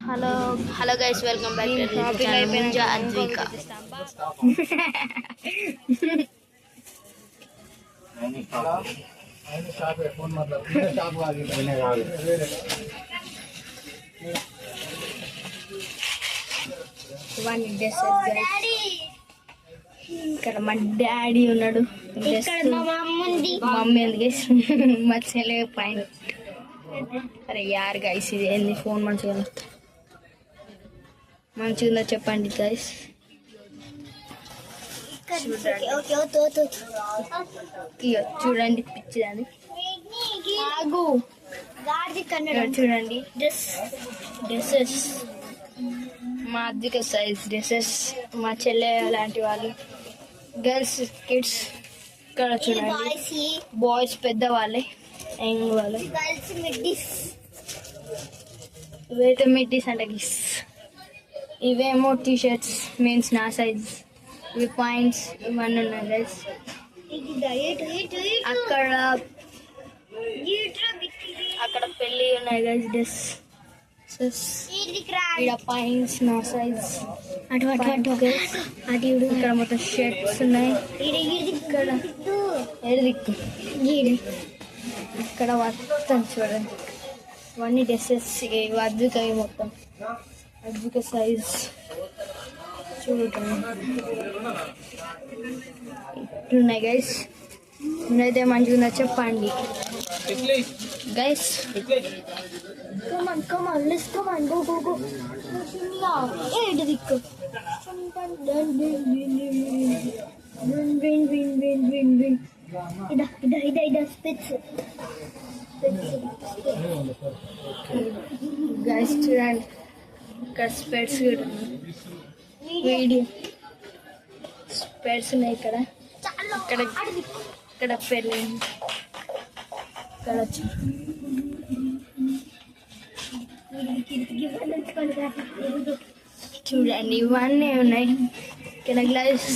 Hello hello guys, welcome back to Munjya Advika. ఇక్కడ మా daddy ఉన్నాడు, మమ్మీ ఎందుకు మా చెల్లె పైన. అరే యార్ గైస్, ఇది ఏంది ఫోన్ మంచిగా ఉందో చెప్పండి గైస్. చూడండి పిచ్చిదాన్ని, చూడండి డ్రెస్సెస్, మా అద్విక సైజ్ డ్రెస్సెస్, మా చెల్లె లాంటి వాళ్ళు, గర్ల్స్ కిడ్స్. ఇక్కడ చూడండి బాయ్స్ పెద్దవాళ్ళే, యంగ్ వాళ్ళు. ఇవైతే మిడ్డీస్ అంటే గిస్. ఇవేమో టీ షర్ట్స్, మీన్స్ నా సైజ్. ఇవి పాయింట్స్ ఇవన్నీ ఉన్నాయి గైస్. అక్కడ పెళ్ళి ఉన్నాయి గైస్, డ్రెస్ ఇక్కడ పాయింట్స్ నా సైజ్. ఇక్కడ మొత్తం షర్ట్స్ ఉన్నాయి. ఇక్కడ ఇక్కడ మొత్తం చూడండి, ఇవన్నీ డ్రెస్సెస్. ఇవి అద్వికవి, మొత్తం అద్విక సైజ్ చూడండి. ఇట్లున్నాయి గైస్. నేనైతే మంచిగా ఉందో చెప్పండి గైస్. గైస్ చూడండి, ఇక్కడ స్పెట్స్ కూడా వీడియో స్పెట్స్ ఉన్నాయి. ఇక్కడ ఇక్కడ ఇక్కడ పెళ్ళి, ఇక్కడ చూడండి ఇవన్నీ ఉన్నాయి. ఇక్కడ గ్లాస్